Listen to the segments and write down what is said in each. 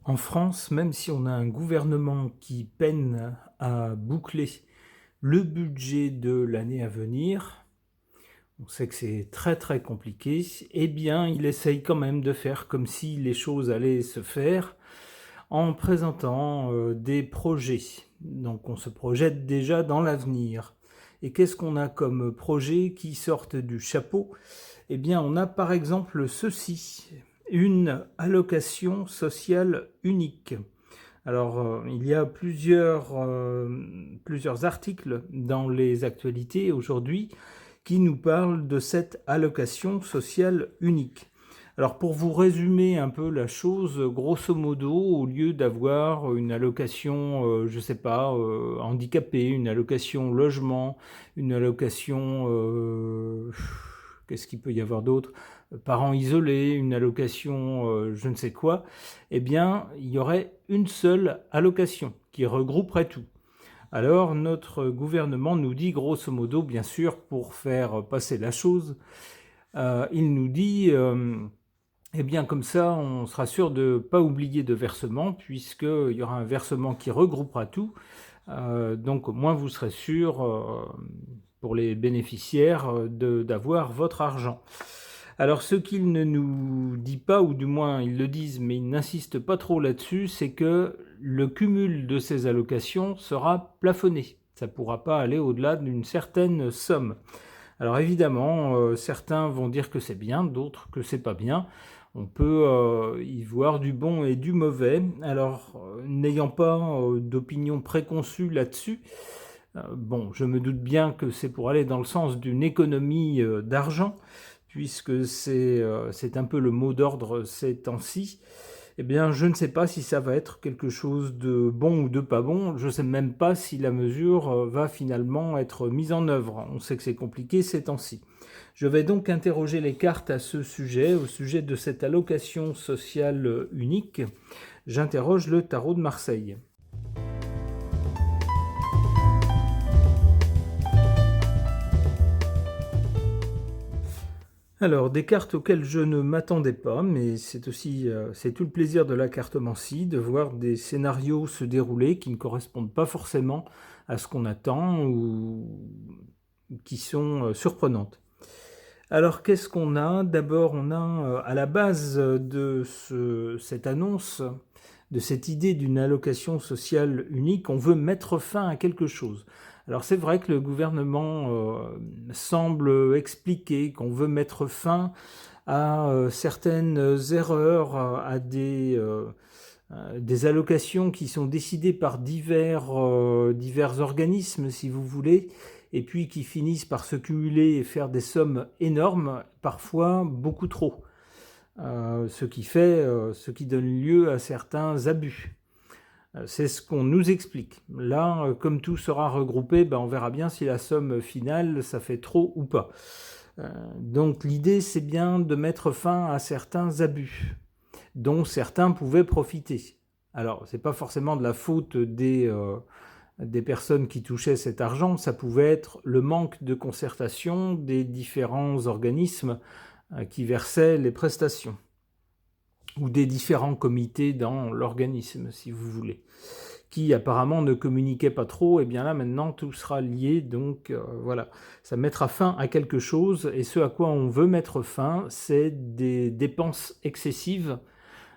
En France, même si on a un gouvernement qui peine à boucler le budget de l'année à venir, on sait que c'est très très compliqué, eh bien il essaye quand même de faire comme si les choses allaient se faire en présentant des projets. Donc on se projette déjà dans l'avenir. Et qu'est-ce qu'on a comme projets qui sortent du chapeau? Eh bien on a par exemple ceci, une allocation sociale unique. Alors, il y a plusieurs articles dans les actualités aujourd'hui qui nous parlent de cette allocation sociale unique. Alors, pour vous résumer un peu la chose, grosso modo, au lieu d'avoir une allocation, je ne sais pas, handicapé, une allocation logement, une allocation, qu'est-ce qu'il peut y avoir d'autre, parents isolés, une allocation, je ne sais quoi, eh bien, il y aurait une seule allocation qui regrouperait tout. Alors, notre gouvernement nous dit, grosso modo, bien sûr, pour faire passer la chose, il nous dit, eh bien, comme ça, on sera sûr de ne pas oublier de versement, puisqu'il y aura un versement qui regroupera tout. Donc, au moins, vous serez sûr, pour les bénéficiaires, d'avoir votre argent. Alors, ce qu'il ne nous dit pas, ou du moins ils le disent, mais ils n'insistent pas trop là-dessus, c'est que le cumul de ces allocations sera plafonné. Ça ne pourra pas aller au-delà d'une certaine somme. Alors évidemment, certains vont dire que c'est bien, d'autres que c'est pas bien. On peut y voir du bon et du mauvais. Alors, n'ayant pas d'opinion préconçue là-dessus, bon, je me doute bien que c'est pour aller dans le sens d'une économie d'argent, puisque c'est un peu le mot d'ordre ces temps-ci. Eh bien, je ne sais pas si ça va être quelque chose de bon ou de pas bon. Je ne sais même pas si la mesure va finalement être mise en œuvre. On sait que c'est compliqué ces temps-ci. Je vais donc interroger les cartes à ce sujet, au sujet de cette allocation sociale unique. J'interroge le tarot de Marseille. Alors, des cartes auxquelles je ne m'attendais pas, mais c'est aussi c'est tout le plaisir de la cartomancie, de voir des scénarios se dérouler qui ne correspondent pas forcément à ce qu'on attend ou qui sont surprenantes. Alors, qu'est-ce qu'on a? D'abord, on a à la base de cette annonce, de cette idée d'une allocation sociale unique, on veut mettre fin à quelque chose. Alors c'est vrai que le gouvernement semble expliquer qu'on veut mettre fin à certaines erreurs, à des allocations qui sont décidées par divers organismes, si vous voulez, et puis qui finissent par se cumuler et faire des sommes énormes, parfois beaucoup trop. Ce qui donne lieu à certains abus. C'est ce qu'on nous explique. Là, comme tout sera regroupé, on verra bien si la somme finale, ça fait trop ou pas. Donc l'idée, c'est bien de mettre fin à certains abus, dont certains pouvaient profiter. Alors, ce n'est pas forcément de la faute des personnes qui touchaient cet argent, ça pouvait être le manque de concertation des différents organismes qui versaient les prestations, ou des différents comités dans l'organisme, si vous voulez, qui apparemment ne communiquaient pas trop. Et bien là, maintenant, tout sera lié, donc voilà. Ça mettra fin à quelque chose, et ce à quoi on veut mettre fin, c'est des dépenses excessives,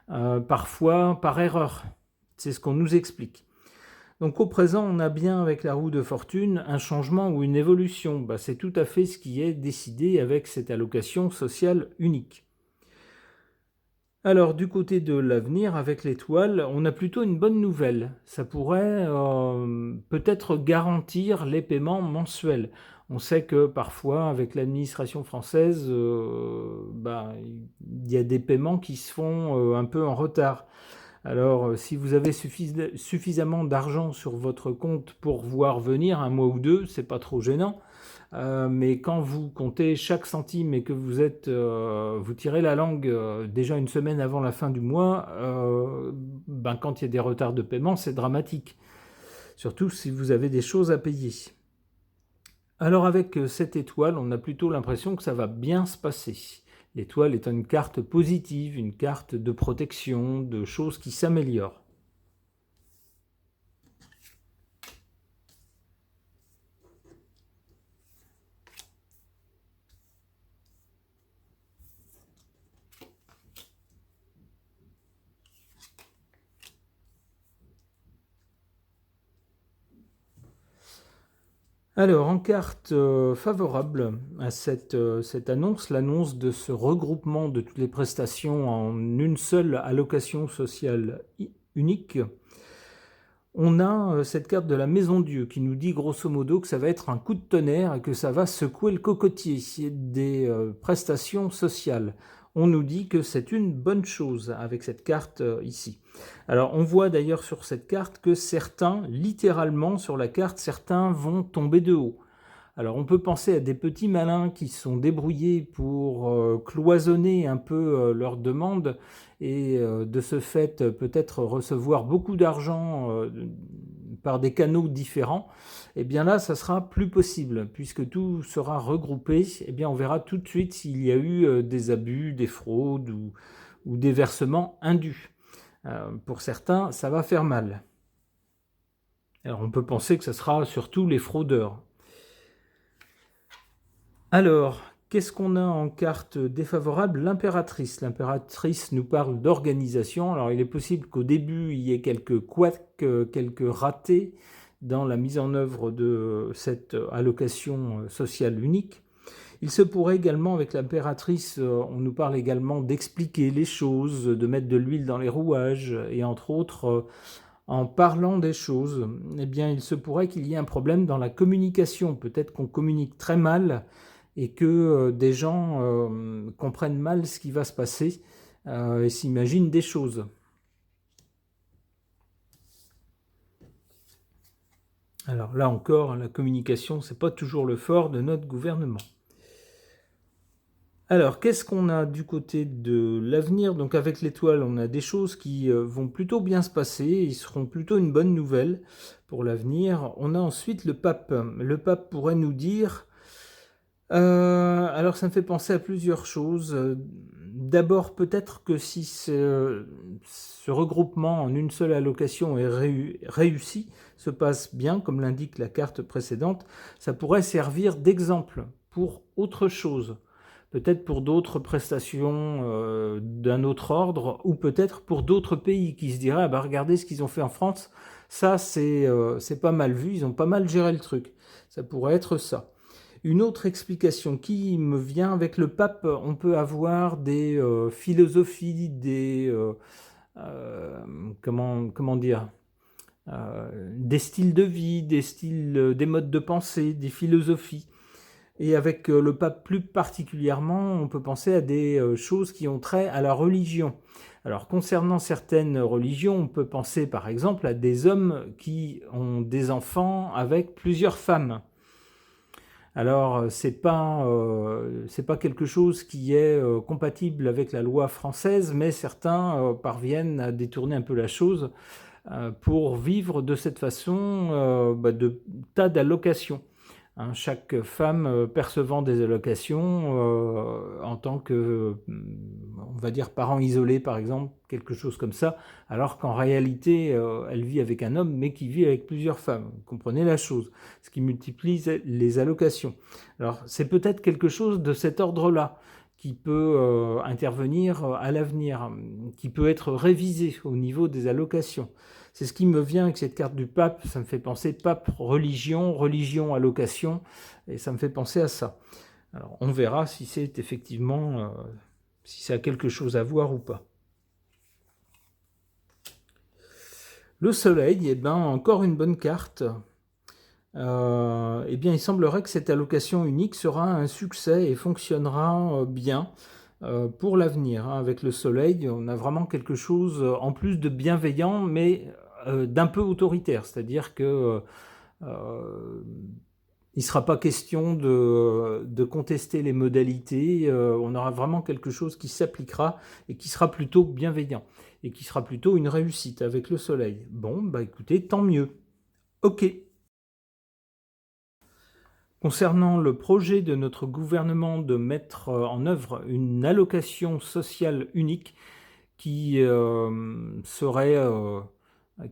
parfois par erreur. C'est ce qu'on nous explique. Donc au présent, on a bien avec la roue de fortune un changement ou une évolution. C'est tout à fait ce qui est décidé avec cette allocation sociale unique. Alors du côté de l'avenir, avec l'étoile, on a plutôt une bonne nouvelle. Ça pourrait peut-être garantir les paiements mensuels. On sait que parfois, avec l'administration française, il y a des paiements qui se font un peu en retard. Alors, si vous avez suffisamment d'argent sur votre compte pour voir venir un mois ou deux, c'est pas trop gênant. Mais quand vous comptez chaque centime et que vous tirez la langue déjà une semaine avant la fin du mois, quand il y a des retards de paiement, c'est dramatique. Surtout si vous avez des choses à payer. Alors avec cette étoile, on a plutôt l'impression que ça va bien se passer. L'étoile étant une carte positive, une carte de protection, de choses qui s'améliorent. Alors, en carte favorable à cette annonce, l'annonce de ce regroupement de toutes les prestations en une seule allocation sociale unique, on a cette carte de la Maison Dieu qui nous dit grosso modo que ça va être un coup de tonnerre et que ça va secouer le cocotier des prestations sociales. On nous dit que c'est une bonne chose avec cette carte ici. Alors on voit d'ailleurs sur cette carte que certains, littéralement sur la carte, certains vont tomber de haut. Alors on peut penser à des petits malins qui se sont débrouillés pour cloisonner un peu leurs demandes et de ce fait peut-être recevoir beaucoup d'argent par des canaux différents. Et bien là, ça sera plus possible puisque tout sera regroupé. Et bien on verra tout de suite s'il y a eu des abus, des fraudes ou des versements indus. Pour certains, ça va faire mal. Alors on peut penser que ce sera surtout les fraudeurs. Alors, qu'est-ce qu'on a en carte défavorable? L'impératrice. L'impératrice nous parle d'organisation. Alors, il est possible qu'au début, il y ait quelques couacs, quelques ratés dans la mise en œuvre de cette allocation sociale unique. Il se pourrait également, avec l'impératrice, on nous parle également d'expliquer les choses, de mettre de l'huile dans les rouages, et entre autres, en parlant des choses, eh bien, il se pourrait qu'il y ait un problème dans la communication. Peut-être qu'on communique très mal et que des gens comprennent mal ce qui va se passer et s'imaginent des choses. Alors là encore, la communication, c'est pas toujours le fort de notre gouvernement. Alors, qu'est-ce qu'on a du côté de l'avenir? Donc avec l'étoile, on a des choses qui vont plutôt bien se passer, ils seront plutôt une bonne nouvelle pour l'avenir. On a ensuite le pape. Le pape pourrait nous dire... alors ça me fait penser à plusieurs choses. D'abord, peut-être que si ce regroupement en une seule allocation est réussi, se passe bien, comme l'indique la carte précédente, ça pourrait servir d'exemple pour autre chose. Peut-être pour d'autres prestations d'un autre ordre, ou peut-être pour d'autres pays qui se diraient ah bah, regardez ce qu'ils ont fait en France, ça c'est pas mal vu, ils ont pas mal géré le truc. Ça pourrait être ça. Une autre explication qui me vient avec le pape, on peut avoir des philosophies, des comment dire, des styles de vie, des styles, des modes de pensée, des philosophies. Et avec le pape plus particulièrement, on peut penser à des choses qui ont trait à la religion. Alors concernant certaines religions, on peut penser par exemple à des hommes qui ont des enfants avec plusieurs femmes. Alors, c'est pas quelque chose qui est compatible avec la loi française, mais certains parviennent à détourner un peu la chose pour vivre de cette façon de tas d'allocations. Hein, chaque femme percevant des allocations en tant que, on va dire, parent isolé, par exemple, quelque chose comme ça, alors qu'en réalité, elle vit avec un homme, mais qui vit avec plusieurs femmes. Vous comprenez la chose, ce qui multiplie les allocations. Alors, c'est peut-être quelque chose de cet ordre-là qui peut intervenir à l'avenir, qui peut être révisé au niveau des allocations. C'est ce qui me vient avec cette carte du pape, ça me fait penser pape, religion, religion, allocation, et ça me fait penser à ça. Alors on verra si c'est effectivement, si ça a quelque chose à voir ou pas. Le soleil, eh ben, encore une bonne carte. Eh bien, il semblerait que cette allocation unique sera un succès et fonctionnera bien pour l'avenir. Hein. Avec le soleil, on a vraiment quelque chose en plus de bienveillant, mais d'un peu autoritaire. C'est-à-dire que il ne sera pas question de contester les modalités. On aura vraiment quelque chose qui s'appliquera et qui sera plutôt bienveillant et qui sera plutôt une réussite avec le soleil. Bon, bah écoutez, tant mieux. Ok. Concernant le projet de notre gouvernement de mettre en œuvre une allocation sociale unique qui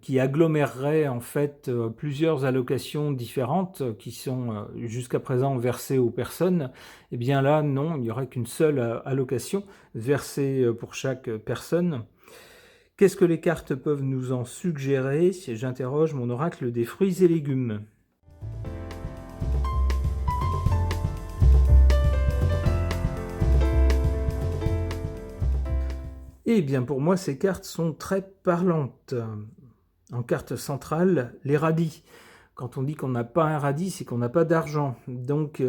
qui agglomérerait en fait plusieurs allocations différentes qui sont jusqu'à présent versées aux personnes, eh bien là, non, il n'y aurait qu'une seule allocation versée pour chaque personne. Qu'est-ce que les cartes peuvent nous en suggérer si j'interroge mon oracle des fruits et légumes? Eh bien, pour moi, ces cartes sont très parlantes. En carte centrale, les radis. Quand on dit qu'on n'a pas un radis, c'est qu'on n'a pas d'argent. Donc,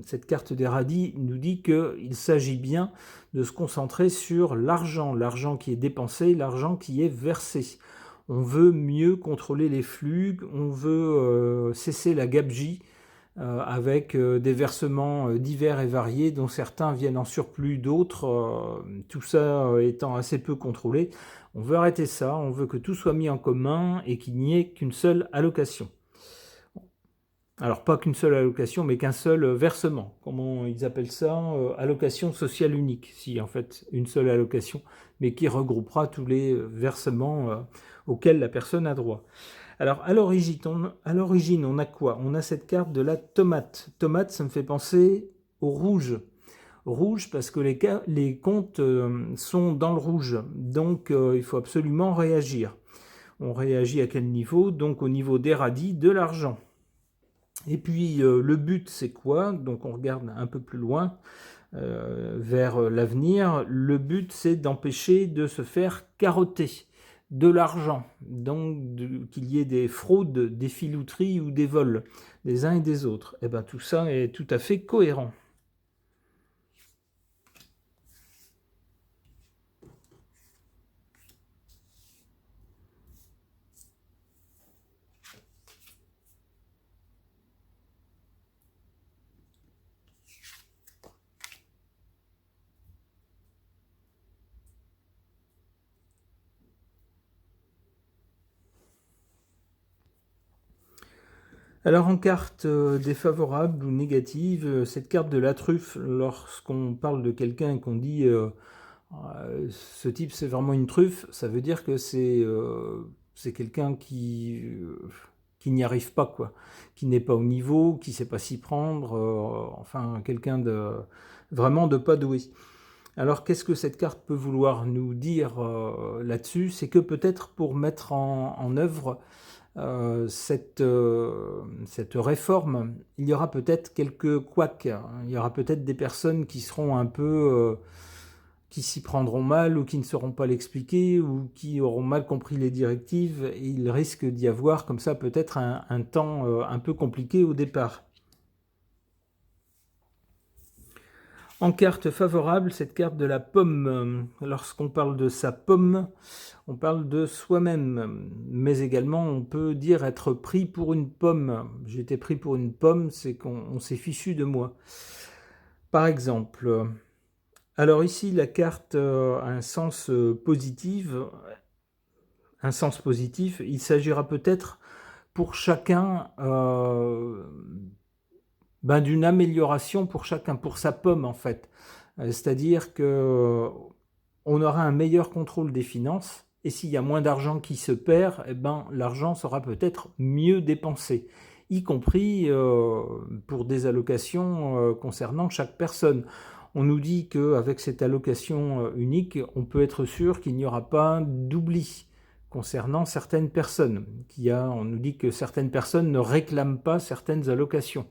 cette carte des radis nous dit qu'il s'agit bien de se concentrer sur l'argent qui est dépensé, l'argent qui est versé. On veut mieux contrôler les flux, on veut cesser la gabegie, avec des versements divers et variés dont certains viennent en surplus, d'autres, tout ça étant assez peu contrôlé. On veut arrêter ça, on veut que tout soit mis en commun et qu'il n'y ait qu'une seule allocation. Alors pas qu'une seule allocation, mais qu'un seul versement. Comment ils appellent ça? Allocation sociale unique, si en fait une seule allocation, mais qui regroupera tous les versements auxquels la personne a droit. Alors, à l'origine, on a quoi? On a cette carte de la tomate. Tomate, ça me fait penser au rouge. Rouge parce que les comptes sont dans le rouge. Donc, il faut absolument réagir. On réagit à quel niveau? Donc, au niveau des radis, de l'argent. Et puis, le but, c'est quoi? Donc, on regarde un peu plus loin, vers l'avenir. Le but, c'est d'empêcher de se faire carotter de l'argent, donc qu'il y ait des fraudes, des filouteries ou des vols des uns et des autres. Et bien tout ça est tout à fait cohérent. Alors en carte défavorable ou négative, cette carte de la truffe, lorsqu'on parle de quelqu'un et qu'on dit ce type c'est vraiment une truffe, ça veut dire que c'est quelqu'un qui n'y arrive pas, quoi, qui n'est pas au niveau, qui ne sait pas s'y prendre, enfin quelqu'un de vraiment de pas doué. Alors qu'est-ce que cette carte peut vouloir nous dire là-dessus? C'est que peut-être pour mettre en œuvre cette réforme, il y aura peut-être quelques couacs, hein. Il y aura peut-être des personnes qui seront un peu, qui s'y prendront mal ou qui ne sauront pas l'expliquer ou qui auront mal compris les directives. Et il risque d'y avoir comme ça peut-être un temps un peu compliqué au départ. En carte favorable, cette carte de la pomme, lorsqu'on parle de sa pomme, on parle de soi-même, mais également on peut dire être pris pour une pomme. J'ai été pris pour une pomme, c'est qu'on s'est fichu de moi. Par exemple, alors ici la carte a un sens positif, il s'agira peut-être pour chacun d'une amélioration pour chacun, pour sa pomme en fait. C'est-à-dire que on aura un meilleur contrôle des finances et s'il y a moins d'argent qui se perd, eh ben, l'argent sera peut-être mieux dépensé, y compris pour des allocations concernant chaque personne. On nous dit qu'avec cette allocation unique, on peut être sûr qu'il n'y aura pas d'oubli concernant certaines personnes. On nous dit que certaines personnes ne réclament pas certaines allocations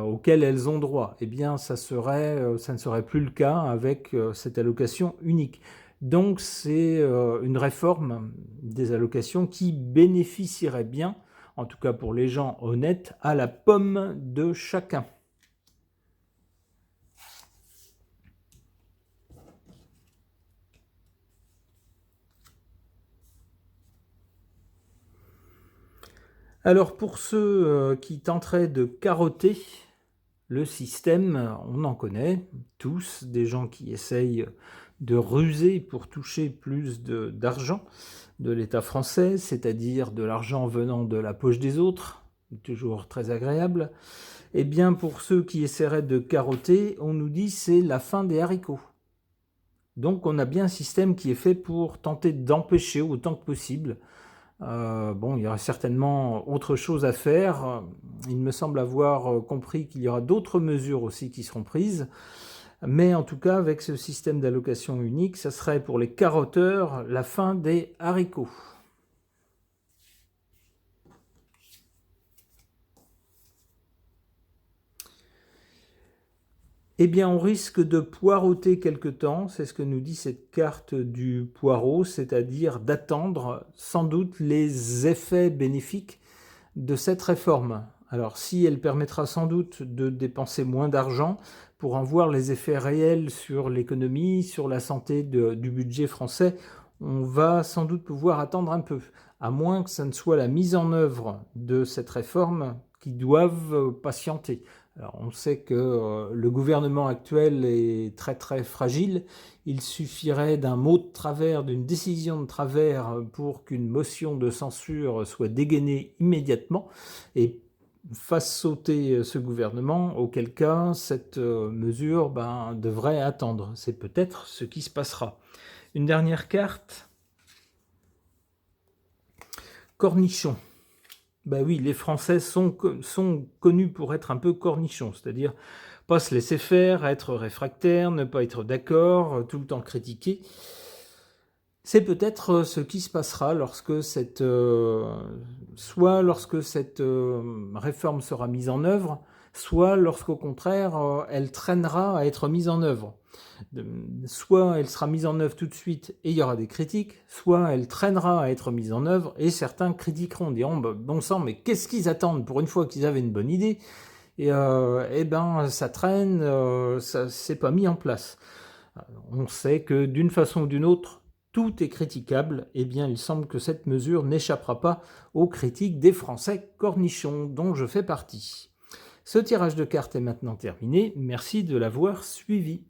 auxquelles elles ont droit. Eh bien, ça ne serait plus le cas avec cette allocation unique. Donc, c'est une réforme des allocations qui bénéficierait bien, en tout cas pour les gens honnêtes, à la pomme de chacun. Alors pour ceux qui tenteraient de carotter le système, on en connaît tous, des gens qui essayent de ruser pour toucher plus d'argent de l'État français, c'est-à-dire de l'argent venant de la poche des autres, toujours très agréable. Eh bien, pour ceux qui essaieraient de carotter, on nous dit c'est la fin des haricots. Donc on a bien un système qui est fait pour tenter d'empêcher autant que possible. Bon, il y aura certainement autre chose à faire. Il me semble avoir compris qu'il y aura d'autres mesures aussi qui seront prises. Mais en tout cas, avec ce système d'allocation unique, ça serait pour les carotteurs la fin des haricots. Eh bien, on risque de poireauter quelque temps, c'est ce que nous dit cette carte du poireau, c'est-à-dire d'attendre sans doute les effets bénéfiques de cette réforme. Alors, si elle permettra sans doute de dépenser moins d'argent pour en voir les effets réels sur l'économie, sur la santé du budget français, on va sans doute pouvoir attendre un peu, à moins que ça ne soit la mise en œuvre de cette réforme qui doive patienter. Alors, on sait que le gouvernement actuel est très très fragile. Il suffirait d'un mot de travers, d'une décision de travers pour qu'une motion de censure soit dégainée immédiatement et fasse sauter ce gouvernement, auquel cas cette mesure devrait attendre. C'est peut-être ce qui se passera. Une dernière carte. Cornichon. Ben oui, les Français sont connus pour être un peu cornichons, c'est-à-dire pas se laisser faire, être réfractaire, ne pas être d'accord, tout le temps critiquer. C'est peut-être ce qui se passera lorsque soit lorsque cette réforme sera mise en œuvre, soit lorsqu'au contraire elle traînera à être mise en œuvre. Soit elle sera mise en œuvre tout de suite et il y aura des critiques, soit elle traînera à être mise en œuvre et certains critiqueront, diront bon sang, mais qu'est-ce qu'ils attendent pour une fois qu'ils avaient une bonne idée et ça traîne, ça c'est pas mis en place. On sait que d'une façon ou d'une autre, tout est critiquable, eh bien il semble que cette mesure n'échappera pas aux critiques des Français cornichons, dont je fais partie. Ce tirage de cartes est maintenant terminé, merci de l'avoir suivi.